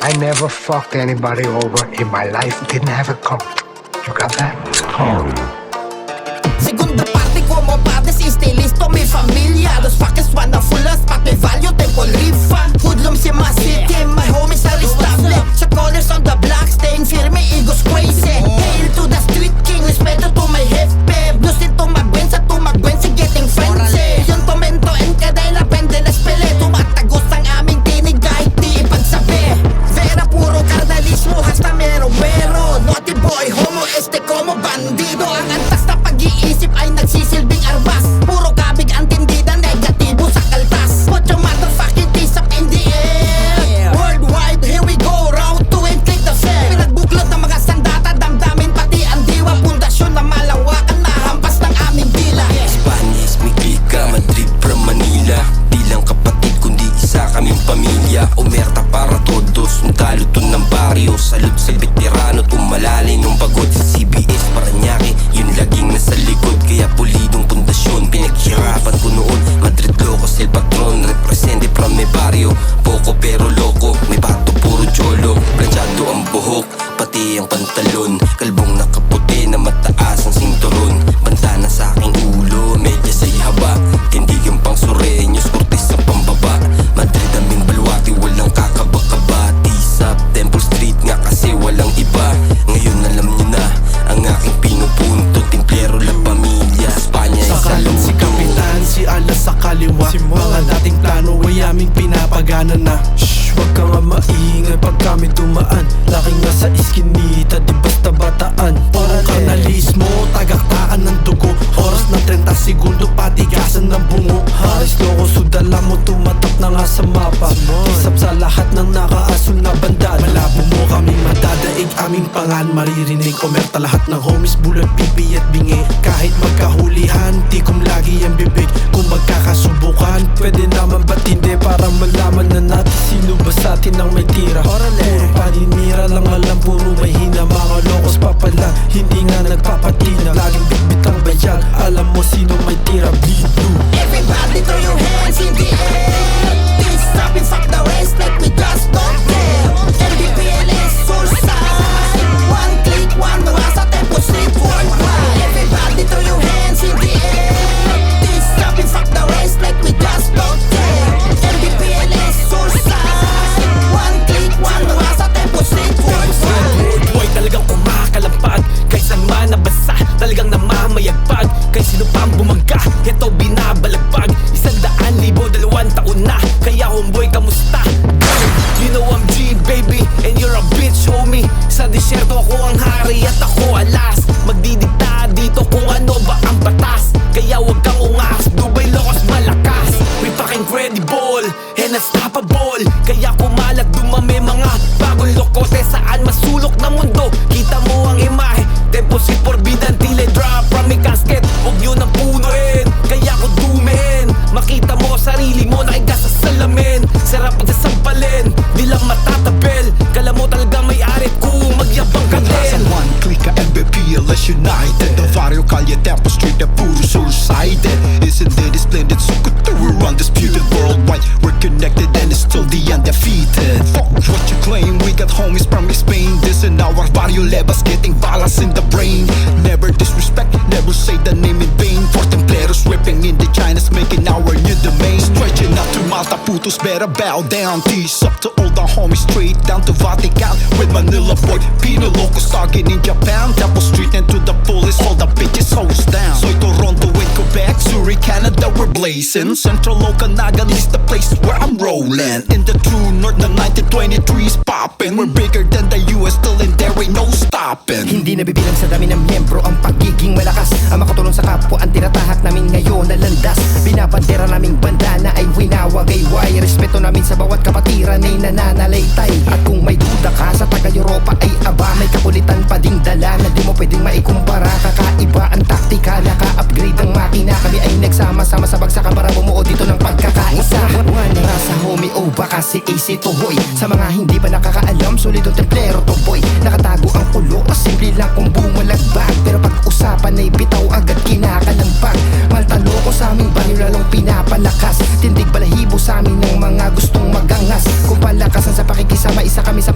I never fucked anybody over in my life. Didn't have a cum. You got that? Segunda parte como padres y listo mi familia. Los fuckers wanna full us, but may value tempo rifa. Hoodlums in my city, my homies are estable. Sa corners on the block, staying firme, egos crazy. Hail to the street king, respeto to my jefe. Blues din tumagwen sa tumagwen, si getting fancy. Yung komento en kadela, pendelas pele. Tumatagos ang aming tinig kahit di ipagsabi. Vera puro kardalismo, hasta mero-mero. Naughty boy, homo, como bandido. Ang antas na pag-iisip ay nagsisilbing arbas. Puro kabig ang tindida, negatibo sa kaltas. Put your motherfucking piece up in the air. Worldwide, here we go, round 2 and click the fair. Pinagbuklod ng mga sandata, damdamin pati ang diwa. Pundasyon na malawakan na hampas ng aming dila. Spanish, may klika, Madrid from Manila. Di lang kapatid kundi isa kaming pamilya. Omerta para todos, un taluton ng baryo. Salud sa veterano, tumalalim yung pagod. Sa CBS, Paranaque, yun laging nasa likod. Kaya pulidong pundasyon, pinaghirapan ko noon. Madrid Locos, el patron, represente from my barrio. Poco pero loco, may bato puro jolo. Planchado ang buhok, pati ang pantalon. Kalbong nakaputi na mataas ang sinturon. Banda na sa aking ulo, medyas ay haba. Tindigan pang surenyos, kurtis ang pambaba. Madrid aming balwati, walang kakabakabati. Sa Temple Street nga kasi walang iba. Ngayon alam niyo na, ang aking pinupunto. Templero la pamilya, Espanya ay Sa kalan si Kapitan, si Alas sa kaliwa. Mga dating plano ay aming pinapagana na. Shh, wag ka nga maingay pag kami dumaan. Laki nga sa iskinita, di basta bataan. Purong kanalismo, tagaktaan ng dugo. Oras na 30 segundo, patigasan ng bungo. Haris loko, sudala mo, tumatak na nga sa mapa. Isap sa lahat ng nakaasul na bandana. Malabo mo kaming madadaig, aming pangan maririnig. Omerta lahat ng homies, bulat, pipi at bingi. Kahit magkahulihan, tikom lagi ang bibig. Kung magkakasubukan, pwede naman ba't hindi? Para malaman na natin sino ba sa atin ang may tira. Puro paninira lang alam, puro may hina. Mga lokos pa pala, hindi nga nagpapatina. Laging bitbit ang bayag, alam mo sino may tira. Bleed blue. Everybody throw your hands in the air. This up and fuck the rest like we just don't care. LBPLS suicide. One click, one mga sa tempo street worldwide. Everybody throw your hands in the air. This up and fuck the rest like we just don't care. LBPLS suicide. One click, one mga sa tempo street worldwide. Boy, talagang kumakalampag. Kahit saan man nabasa, talagang namamayagpag. Kahit sino pang bumangga, ito binabalagbag. 100,000, 2 taon na. Kaya homeboy, kamusta? You know I'm G, baby, and you're a bitch, homie. Sa disyerto ako ang hari at ako alas. Magdidikta dito kung ano ba ang batas. Kaya wag kang ungas, Dubai Locos malakas. We fucking credible and unstoppable. Kaya kumalat dumami mga bagong lokote. Saan masulok na mundo, kita mo ang imahe. Deposit forbidden till I drop from my casket. Huwag nyo nang punuin, kaya ko dumin. Makita mo sarili mo nakiga sa salamin. Sarap pagsasampalin, di lang matatabel. Kala mo talaga may arit kung magyabang ka din. One click ka MBPLS United. The Vario Calle Temple Street na puro suicided. Isn't it splendid? So good to we're undisputed worldwide. We're connected and it's still the undefeated. Fuck what you claim, we got homies from Spain. This in our Vario Lebas, getting balance in the brain. Never disrespect, never say the name in vain. For Templeros ripping in the China's making our new domain. Stretching out to Malta, putos better bow down. Tease up to all the homies straight down to Vatican. With Manila boy, Pino Locos talking in Japan. Temple Street and to the fullest, all the bitches hose down. Soy Toronto and Quebec, Zurich, Canada, we're blazing. Central Okanagan is the place where I'm rolling. In the true north, the 1923's popping. We're bigger than the US, still in there ain't no stopping. Hindi nabibilang sa dami ng miyembro ang pagiging malakas. Ang makatulong sa kapwa ang tinatahak namin ngayon na landas. Binabandera naming bandana ay winawagayway. Respeto namin sa bawat kapatiran ay nananalaytay. At kung may duda ka sa taga-Europa ay aba, may kakulitan pa ding dala na di mo pwedeng maikumpara. Kakaiba ang taktika, naka-upgrade ang makina. Kami ay nagsama-sama sa bagsakan para bumuo dito ng pagkakaisa. One rasa homie o baka si AC to boy. Sa mga hindi pa nakakaalam, solido templero to boy. Nakatago ang kulo o simple lang kung bumalagbag. Pero pag usapan ay bitaw agad kinakalampag. Maltaloko sa aming banyo lalong pinapalakas. Tindig balahibo sa amin ng mga gustong magangas. Kung palakasan sa pakikisama, isa kami sa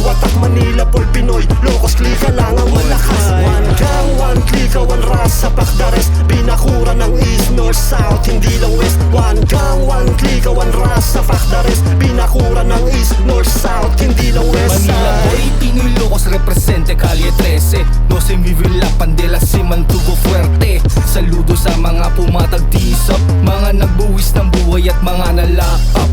Watak Manila, Paul Pinoy, Locos, klika lang ang malakas. One gang, one klika, one rasa, pak the rest. Binakura ng East, North, South, hindi lang West. One gang, one klika, one rasa, pak the rest. Binakura ng East, North, South, hindi lang West. Manila boy, Pinoy Locos represente Calle 13. No se Vivilla, Pandela, Siman, Tubo Fuerte. Saludo sa mga pumatag tisap, mga nagbuwis ng buhay at mga nalakap.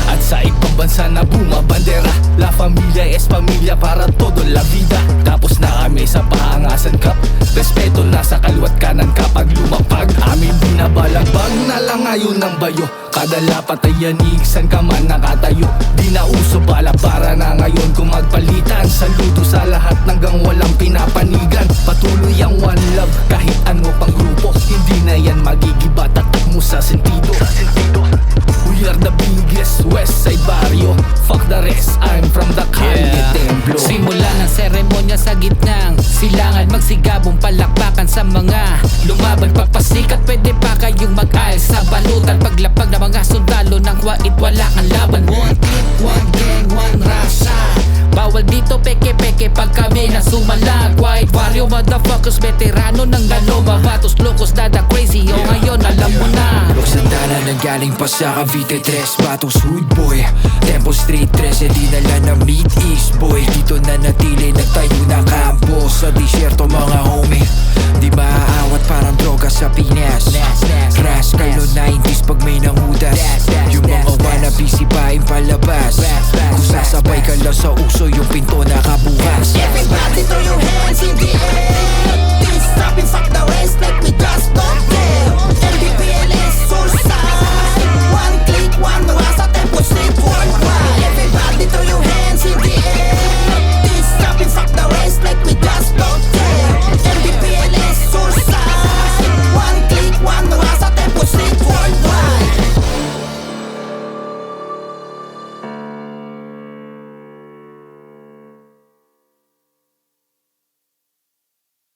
At sa ibang bansa na bumabandera, La Familia es Familia para todo la vida. Tapos na kami sa pahangasan cup, respeto na sa kaliwat kanan kapag lumapag. Aming binabalagbag na lang ngayon ng bayo, kada lapat ay yanig, san ka man nakatayo. Di na uso bala para na ngayon kung magpalitan. Saludo sa lahat hanggang walang pinapanigan. Patuloy ang one love kahit ano pang grupo, hindi na yan magigiba, tatak mo sa sentido. We are the biggest West Side Barrio, fuck the rest, I'm from the Calle Templo. Simula ng seremonya sa gitnang silangan, magsigabong palakpakan sa mga lumaban. Pagpasikat pwede pa kayong mag-ayos sa balutan. Paglapag ng mga sundalo ng wait wala kang laban. One team, one gang, one rasa. Bawal dito peke-peke pag kami na sumalag. White warrior motherfuckers, veterano ng Galoma, Vatos, Locos, Dada, Crazy. O ngayon alam mo na. Sandala nang galing pa sa Cavite 3, Batos, Hood Boy, Temple Street 13, dinala ng Mid East Boy. Dito na natili, nagtayo na kampo sa disyerto mga homie. Di maaawat parang droga sa Pinas. Crash kayo 90s pag may nangudas. Yung mga wannabe sipain palabas. Kung sasabay ka lang sa uso, yung pinto na